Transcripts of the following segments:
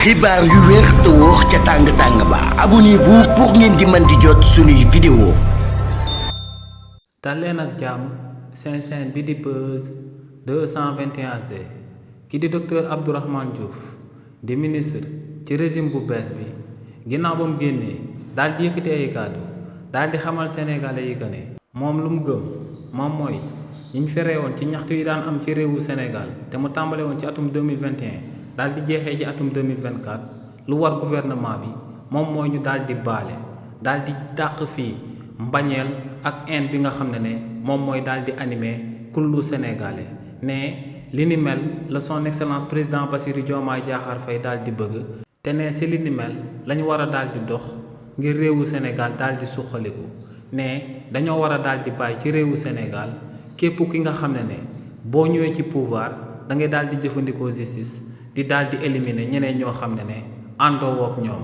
xibaar yu wér te wóor ca tàng ba abonnez-vous pour ngeen di mën di jot suñuy vidéo. dal leen ak jàmm seen chaîne bi di Buzz 221 HD ki di docteur Abdourahmane Diouf di ministre ci régime bu bees bi ginnaaw ba mu génnee daal di yëkkati ay kàddu daal di xamal sénégalais yi que ne moom lu mu gëm moom mooy ñi ñu feree woon ci ñaxtu yi daan am ci réewu Sénégal te mu tàmbale woon ci atum 2021 daal di jeexee ci atum 2024 lu war gouvernement bi moom mooy ñu daal di baale daal di dàq fii mbañeel ak haine bi nga xam ne moom mooy daal di animé kullu sénégalais ne li ni mel la son excellence président Bassirou Diomaye Diakhar Faye daal di bëgg te ne si li ni mel lañu war a daal di dox ngir réewu Sénégal daal di suqaliku ne dañoo war a daal di bàyyi ci réewu Sénégal képp ki nga xam ne boo ñëwee ci pouvoir da ngay daal di jëfandikoo justice di daal di éliminer ñeneen ñoo xam ne àndoo wook ñoom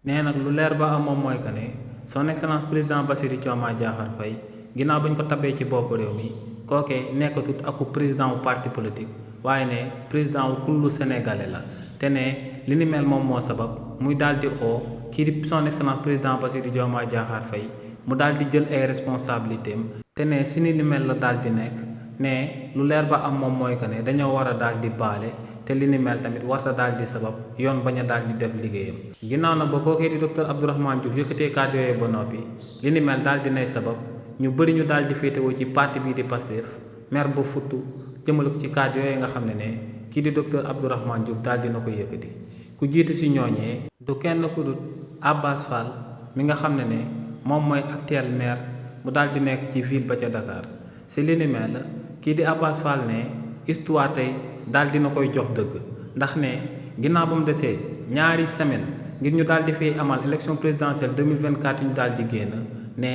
nee nag lu leer ba am moom mooy que ne son excellence président Bassirou Diomaye Diakhar Faye ginnaaw bañ ko tabee ci bopp réew mi kookee nekkatut aku président wu parti politique waaye ne président wu kullu sénégalais la te ne li ni mel moom moo sabab muy daal di oo kii di son excellence président Bassirou Diomaye Diakhar Faye mu daal di jël ay responsabilités am te ne si ni mel la daal di nekk ne lu leer ba am moom mooy que ne dañoo war a daal di baale te li ni mel tamit warta daal di sabab yoon bañ a daal di def liggéeyam ginnaaw nag ba kookee di docteur Abdourahmane Diouf yëkkatee kàddu yooyu ba noppi li ni mel daal di nay sabab ñu bëri ñu daal di féetewoo ci parti bii di Pastef mer ba futtu jëmale ko ci kàddu yooyu nga xam ne kii di docteur Abdourahmane Diouf daal dina ko yëkkati ku jiitu si ñooñee du kenn ku dul Abass Fall mi nga xam ne moom mooy actuel maire mu daal di nekk ci ville ba ca Dakar si li ni mel kii di Abass Fall ne histoire tey daal dina koy jox dëgg ndax ne ginnaaw ba mu desee ñaari semaine ngir ñu daal di fay amal élection présidentielle 2024 yu ñu daal di génn ne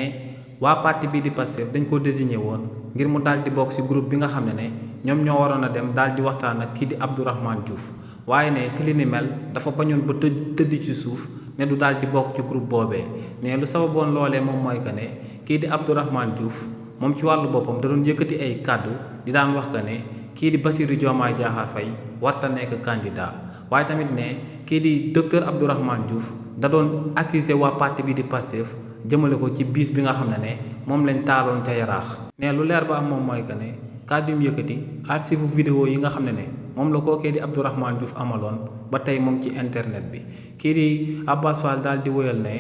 waa parti bii di Pastef dañ ko désigné woon ngir mu daal di bokk ci groupe bi nga xam ne ñoom ñoo waroon a dem daal di waxtaan ak kii di Abdourahmane Diouf waaye ne si li ni mel dafa bañoon ba tëdd ci suuf ne du daal di bokk ci groupe boobee ne lu sababoon loolee moom mooy que ne kii di Abdourahmane Diouf moom ci wàllu boppam da doon yëkkati ay kàddu di daan wax que ne kii di Bassirou Diomaye Diakhar Faye warta nekk candidat waaye tamit ne kii di docteur Abdourahmane Diouf da doon accuser waa parti bi di Pastef jëmale ko ci bis bi nga xam ne moom lañ taaloon ca Yaraax ne lu leer ba am moom mooy que ne kàddu yu yëkkati archive vidéo yi nga xam ne moom la kookee di Abdourahmane Diouf amaloon ba tey moom ci internet bi kii di Abass Fall daal di wéyal ne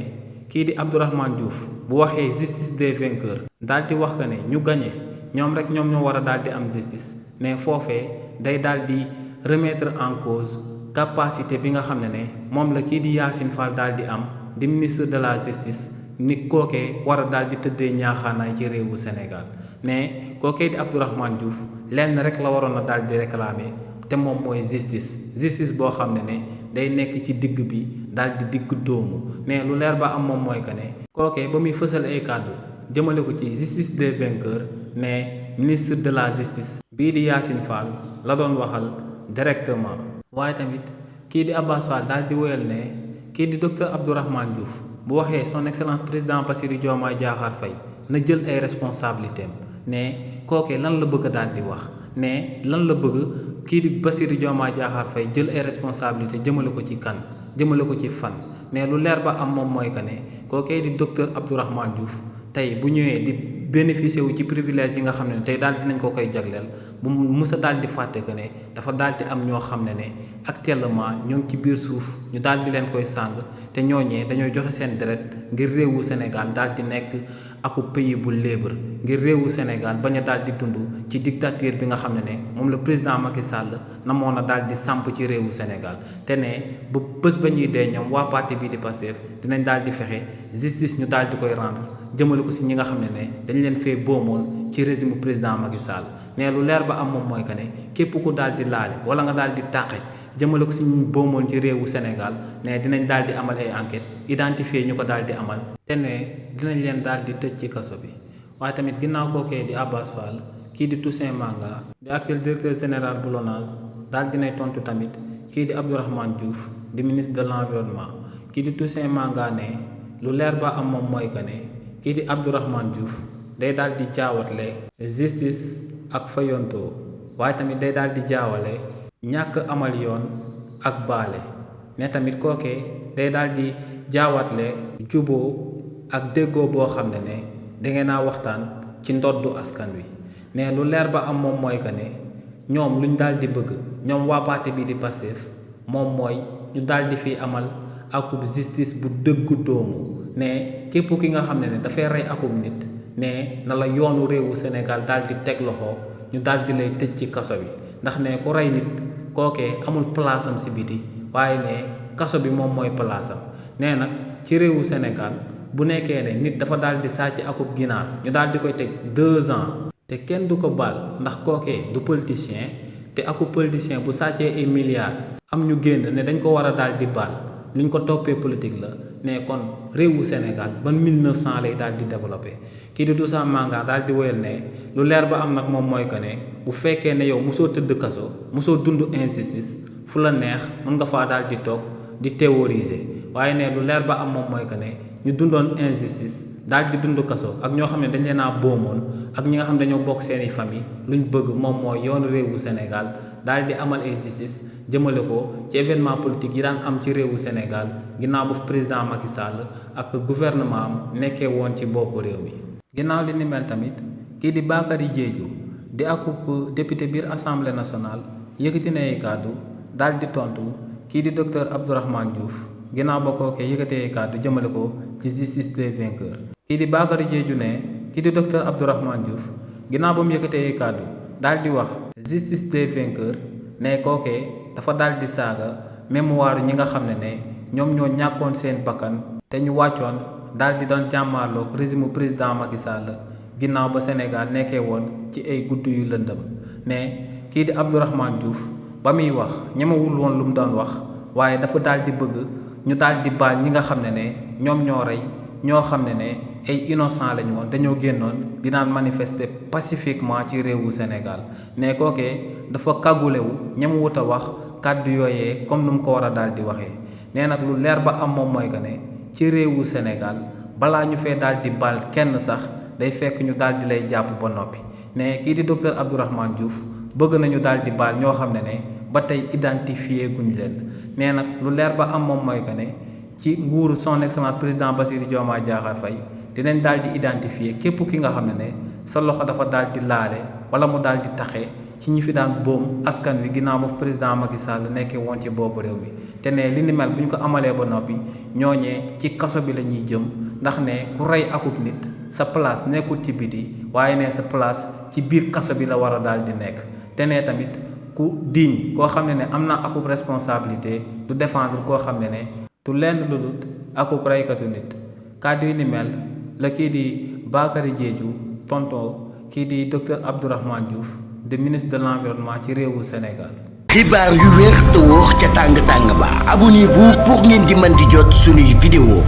kii di Abdourahmane Diouf bu waxee justice des vainqueurs daal di wax que ne ñu gagné ñoom rek ñoom ñoo war a daal di am justice ne foofee day daal di remettre en cause capacité bi nga xam ne moom la kii di Yacine Fall daal di am di ministre de la justice ni kookee war a daal di tëddee ñaaxaanaay ci réewu Sénégal ne kookee di Abdourahmane Diouf lenn rek la waroon a daal di réclamer te moom mooy justice boo xam ne day nekk ci digg bi daal di digg dóomu ne lu leer ba am moom mooy que ne kookee ba muy fësal ay kàddu jëmale ko ci justice des vainqueurs ne ministre de la justice bii di Yacine Fall la doon waxal directement waaye tamit kii di Abass Fall daal di wéyal ne kii di docteur Abdourahmane Diouf bu waxee son excellence président Bassirou Diomaye Diakhar Faye na jël ay responsabilités am ne kookee lan la bëgg daal di wax ne lan la bëgg kii di Bassirou Diomaye Diakhar Faye jël ay responsabilités jëmale ko ci kan jëmale ko ci fan ne lu leer ba am moom mooy que ne kookee di docteur Abdourahmane Diouf tey bu ñëwee di bénéficier wu ci privilège yi nga xam ne tey daal dinañ ko koy jagleel bu musa daal di fàtte que ne dafa daal di am ñoo xam ne actuellement ñoo ngi ci biir suuf ñu daal di leen koy sàng te ñooñee dañoo joxe seen deret ngir réewu Sénégal daal di nekk aku pays bu libre ngir réewu Sénégal bañ a daal di dund ci dictature bi nga xam ne moom la président Macky Sall namoon na daal di samp ci réewu Sénégal te ne ba bés ba ñuy dee ñoom waa parti bii di Pastef dinañ daal di fexe justice ñu daal di koy rendre jëmale ko si ñi nga xam ne dañ leen fee boomoon ci régime président Macky Sall ne lu leer ba am moom mooy que ne képp ku daal di laale wala nga daal di tàqe jëmale ko si ñu boomoon ci réewu Sénégal ne dinañ daal di amal ay enquête identifier ñu ko daal di amal te ne dinañ leen daal di tëj ci kaso bi waaye tamit ginnaaw kookee di Abass Fall kii di Toussaint Manga di actuel directeur général bu LONASE daal dinay tontu tamit kii di Abdourahmane Diouf di ministre de l'environnement kii di Toussaint Manga ne lu leer ba am moom mooy que ne kii di Abdourahmane Diouf day daal di jaawatle justice ak fayonto waaye tamit day daal di jaawale ñàkk amal yoon ak baale ne tamit kookee day daal di jaawatle juboo ak déggoo boo xam ne dangeen naa waxtaan ci ndoddu askan wi ne lu leer ba am moom mooy que ne ñoom luñ daal di bëgg ñoom waa parti bi di Pastef moom mooy ñu daal di fi amal akub justice bu dëggu doomu ne képp ki nga xam ne dafay rey akub nit ne na la yoonu réewu Sénégal daal di teg loxo ñu daal di lay tëj ci kaso bi ndax ne ku rey nit kookee amul place am si biti waaye ne kaso bi moom mooy place am nee nag ci réewu Sénégal bu nekkee ne nit dafa daal di sàcc akub ginaar ñu daal di koy teg 2 ans te kenn du ko baal ndax kookee du politicien te akub politicien bu sàccee ay milliards am ñu génn ne dañ ko war a daal di baal luñ ko toppee politique la ne kon réewu Sénégal ban 1900 lay daal di développé kii di Toussaint Manga daal di woyal ne lu leer ba am nag moom mooy que ne bu fekkee ne yow mosoo tëdd kaso mosoo dund injustice fu la neex mën nga faa daal di toog di théoriser waaye ne lu leer ba am moom mooy que ne ñu dundoon injustice daal di dund kaso ak ñoo xam ne dañ leen a boomoon ak ñi nga xam ne dañoo bokk seeni famille luñ bëgg moom mooy yoonu réewu Sénégal daal di amal injustice jëmale ko ci événement politique yi daan am ci réewu Sénégal ginnaaw ba président Macky Sall ak gouvernement am nekkee woon ci boppu réew mi. ginnaaw li ni mel tamit kii di Bakary Diédhiou di akub député biir assemblée nationale yëkkati na ay kàddu daal di tontu kii di docteur Abdourahmane Diouf ginnaaw ba kookee yëkkatee ay kàddu jëmale ko ci justice des vainqueurs. kii di Bakary Diédhiou ne kii di docteur Abdourahmane Diouf ginnaaw ba mu yëkkatee ay kàddu daal di wax justice des vainqueurs ne kookee dafa daal di saaga mémoire ñi nga xam ne ñoom ñoo ñàkkoon seen bakkan te ñu wàccoon daal di doon jàmmaarloog régime président Macky Sall ginnaaw ba Sénégal nekkee woon ci ay gudd yu lëndëm ne kii di Abdourahmane Diouf ba muy wax ñemewul woon lu mu doon wax waaye dafa daal di bëgg ñu daal di baal ñi nga xam ne ñoom ñoo rey ñoo xam ne ay innocent lañu woon dañoo génnoon di naan manifester pacifiquement ci réewu Sénégal ne kookee dafa kàggulewu ñemewut a wax kàddu yooyee comme nu mu ko war a daal di waxee nee nag lu leer ba am moom mooy que ne ci réewu Sénégal balaa ñu fee daal di baal kenn sax day fekk ñu daal di lay jàpp ba noppi ne kii di docteur Abdourahmane Diouf bëgg nañu daal di baal ñoo xam ne ba tey identifié guñ leen nee nag lu leer ba am moom mooy que ne ci nguuru son excellence président Bassirou Diomaye Diakhar Faye dinañ daal di identifier képp ki nga xam ne sa loxo dafa daal di laale wala mu daal di taxe ci ñi fi daan boom askan wi ginnaaw ba président Macky Sall nekkee woon ci boppu réew mi te ne li ni mel bu ñu ko amalee ba noppi ñooñee ci kaso bi la ñuy jëm ndax ne ku rey akub nit sa place nekkul ci biti waaye ne sa place ci biir kaso bi la war a daal di nekk te ne tamit ku digne koo xam ne am na akub responsabilité du défendre koo xam ne du lenn lu dul akub reykatu nit kàddu yi ni mel la kii di Bakary Diédhiou tontoo kii di docteur Abdourahmane Diouf de ministre de l'environnement ci réewu Sénégal. xibaar yu wér te wóor ca tàng tàng ba abonnez-vous pour ngeen di mën di jot suñuy vidéo